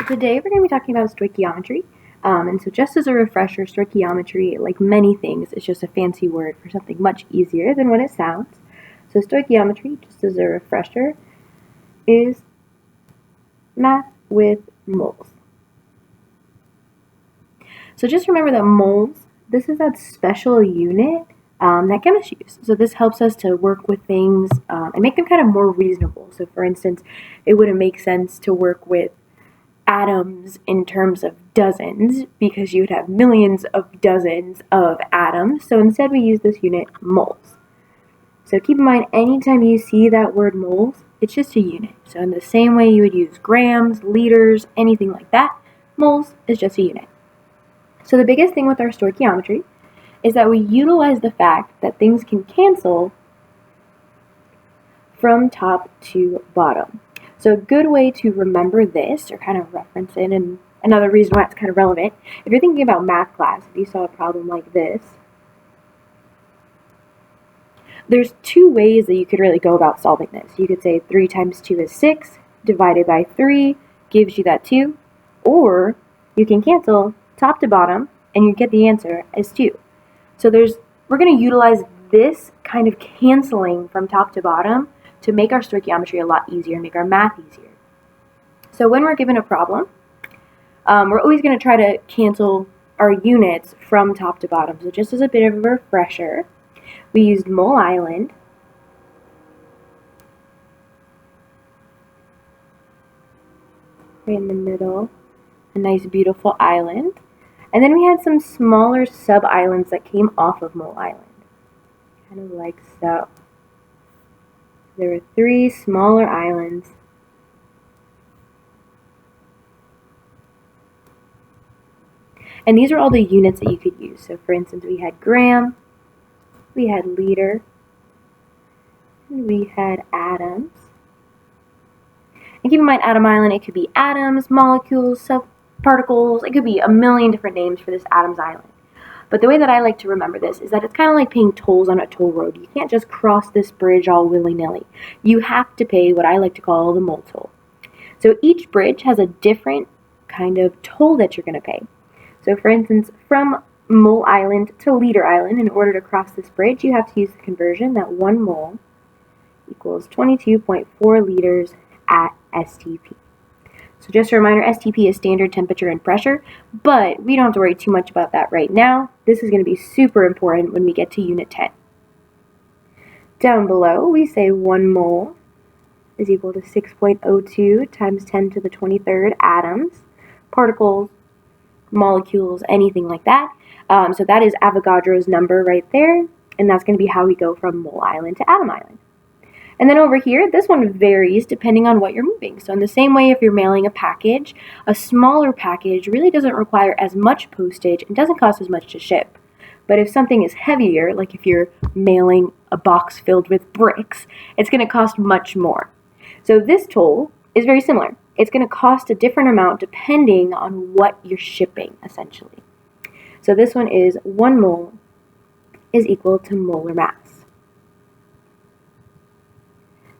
Today we're going to be talking about stoichiometry. And so just as a refresher, stoichiometry, like many things, is just a fancy word for something much easier than what it sounds. So stoichiometry, just as a refresher, is math with moles. So just remember that moles, this is that special unit that chemists use. So this helps us to work with things and make them kind of more reasonable. So for instance, it wouldn't make sense to work with atoms in terms of dozens because you would have millions of dozens of atoms. So instead we use this unit moles. So keep in mind, anytime you see that word moles, it's just a unit. So in the same way you would use grams, liters, anything like that, moles is just a unit. So the biggest thing with our stoichiometry is that we utilize the fact that things can cancel from top to bottom. So a good way to remember this, or kind of reference it, and another reason why it's kind of relevant, if you're thinking about math class, if you saw a problem like this, there's two ways that you could really go about solving this. You could say 3 times 2 is 6, divided by 3 gives you that 2, or you can cancel top to bottom, and you get the answer as 2. So we're going to utilize this kind of canceling from top to bottom to make our stoichiometry a lot easier, make our math easier. So when we're given a problem, we're always going to try to cancel our units from top to bottom. So just as a bit of a refresher, we used Mole Island. Right in the middle, a nice beautiful island. And then we had some smaller sub-islands that came off of Mole Island, kind of like so. There were 3 smaller islands. And these are all the units that you could use. So for instance, we had gram, we had liter, and we had atoms. And keep in mind, atom island, it could be atoms, molecules, subparticles. It could be a million different names for this atoms island. But the way that I like to remember this is that it's kind of like paying tolls on a toll road. You can't just cross this bridge all willy-nilly. You have to pay what I like to call the mole toll. So each bridge has a different kind of toll that you're going to pay. So for instance, from Mole Island to Liter Island, in order to cross this bridge, you have to use the conversion that 1 mole equals 22.4 liters at STP. So just a reminder, STP is standard temperature and pressure, but we don't have to worry too much about that right now. This is going to be super important when we get to Unit 10. Down below, we say 1 mole is equal to 6.02 times 10 to the 23rd atoms, particles, molecules, anything like that. So that is Avogadro's number right there, and that's going to be how we go from Mole Island to Atom Island. And then over here, this one varies depending on what you're moving. So in the same way, if you're mailing a package, a smaller package really doesn't require as much postage and doesn't cost as much to ship. But if something is heavier, like if you're mailing a box filled with bricks, it's going to cost much more. So this toll is very similar. It's going to cost a different amount depending on what you're shipping, essentially. So this one is 1 mole is equal to molar mass.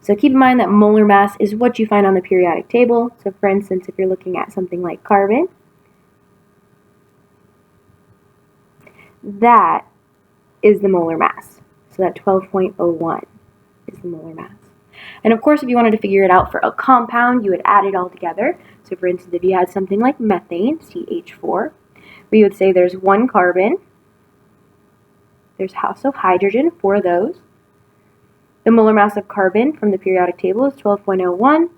So keep in mind that molar mass is what you find on the periodic table. So for instance, if you're looking at something like carbon, that is the molar mass. So that 12.01 is the molar mass. And of course, if you wanted to figure it out for a compound, you would add it all together. So for instance, if you had something like methane, CH4, we would say there's 1 carbon. There's also hydrogen, 4 of those. The molar mass of carbon from the periodic table is 12.01.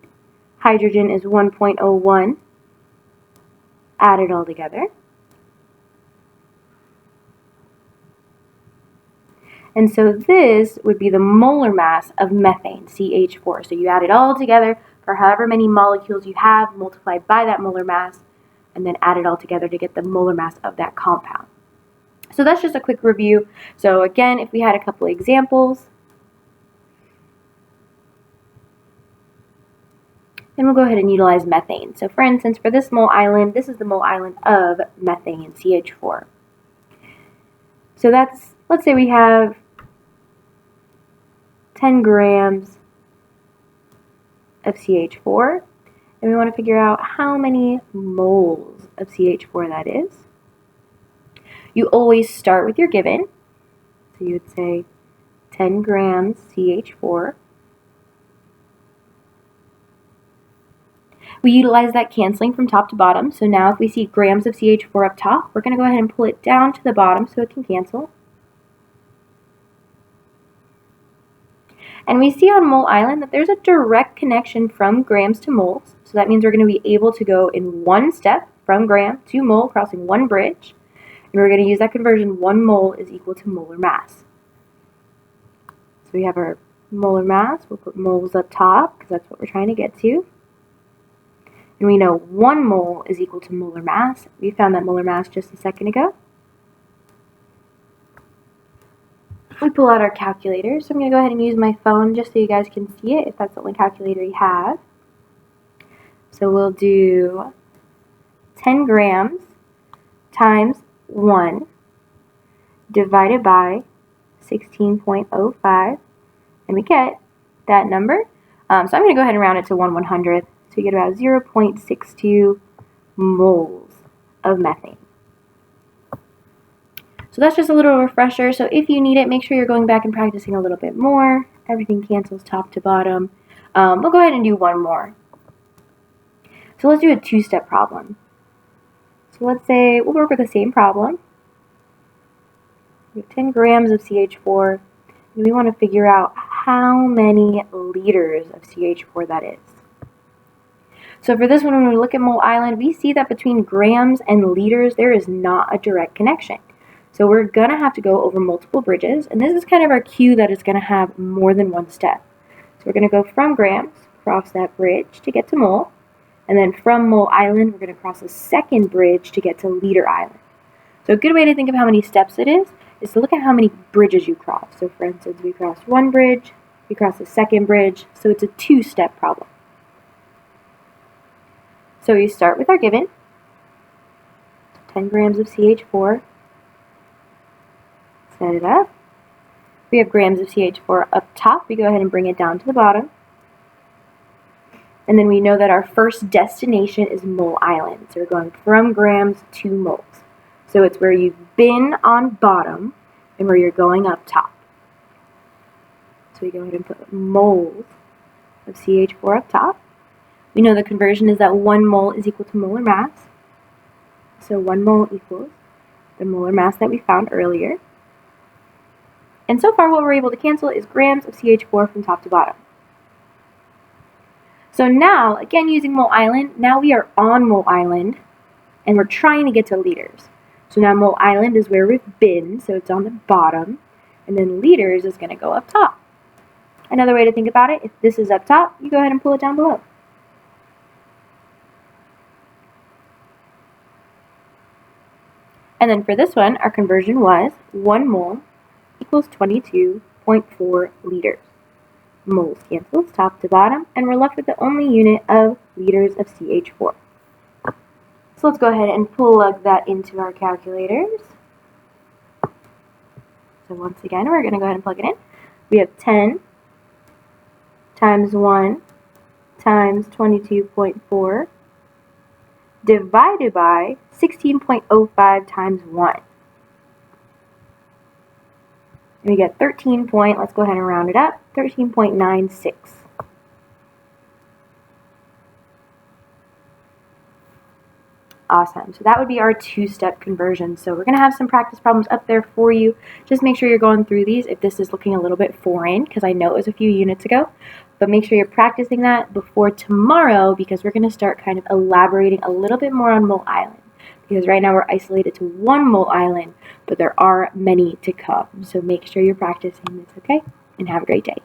Hydrogen is 1.01. Add it all together. And so this would be the molar mass of methane, CH4. So you add it all together for however many molecules you have, multiplied by that molar mass, and then add it all together to get the molar mass of that compound. So that's just a quick review. So again, if we had a couple examples, then we'll go ahead and utilize methane. So for instance, for this mole island, this is the mole island of methane, CH4. So let's say we have 10 grams of CH4, And we want to figure out how many moles of CH4 that is. You always start with your given. So you would say 10 grams CH4. We utilize that canceling from top to bottom. So now if we see grams of CH4 up top, we're going to go ahead and pull it down to the bottom so it can cancel. And we see on Mole Island that there's a direct connection from grams to moles. So that means we're going to be able to go in one step from gram to mole, crossing one bridge. And we're going to use that conversion. 1 mole is equal to molar mass. So we have our molar mass. We'll put moles up top because that's what we're trying to get to. And we know 1 mole is equal to molar mass. We found that molar mass just a second ago. We pull out our calculator. So I'm going to go ahead and use my phone just so you guys can see it if that's the only calculator you have. So we'll do 10 grams times 1 divided by 16.05, and we get that number. So I'm going to go ahead and round it to 1/100th. So you get about 0.62 moles of methane. So that's just a little refresher. So if you need it, make sure you're going back and practicing a little bit more. Everything cancels top to bottom. We'll go ahead and do one more. So let's do a 2-step problem. So let's say we'll work with the same problem. We have 10 grams of CH4, and we want to figure out how many liters of CH4 that is. So for this one, when we look at Mole Island, we see that between grams and liters, there is not a direct connection. So we're going to have to go over multiple bridges, and this is kind of our cue that it's going to have more than one step. So we're going to go from grams, cross that bridge to get to mole, and then from Mole Island, we're going to cross a second bridge to get to Liter Island. So a good way to think of how many steps it is to look at how many bridges you cross. So for instance, we crossed one bridge, we crossed a second bridge, so it's a 2-step problem. So we start with our given, 10 grams of CH4, set it up. We have grams of CH4 up top, we go ahead and bring it down to the bottom. And then we know that our first destination is Mole Island. So we're going from grams to moles. So it's where you've been on bottom and where you're going up top. So we go ahead and put moles of CH4 up top. We know the conversion is that 1 mole is equal to molar mass. So 1 mole equals the molar mass that we found earlier. And so far what we're able to cancel is grams of CH4 from top to bottom. So now, again using Mole Island, now we are on Mole Island and we're trying to get to liters. So now Mole Island is where we've been, so it's on the bottom, and then liters is going to go up top. Another way to think about it, if this is up top, you go ahead and pull it down below. And then for this one, our conversion was 1 mole equals 22.4 liters. Moles cancels top to bottom, and we're left with the only unit of liters of CH4. So let's go ahead and plug that into our calculators. So once again, we're going to go ahead and plug it in. We have 10 times 1 times 22.4 divided by 16.05 times 1. And we get 13 point, let's go ahead and round it up, 13.96. Awesome. So that would be our 2-step conversion. So we're going to have some practice problems up there for you. Just make sure you're going through these if this is looking a little bit foreign, because I know it was a few units ago. But make sure you're practicing that before tomorrow, because we're going to start kind of elaborating a little bit more on Mole Island. Because right now we're isolated to 1 Mole Island, but there are many to come. So make sure you're practicing this, okay? And have a great day.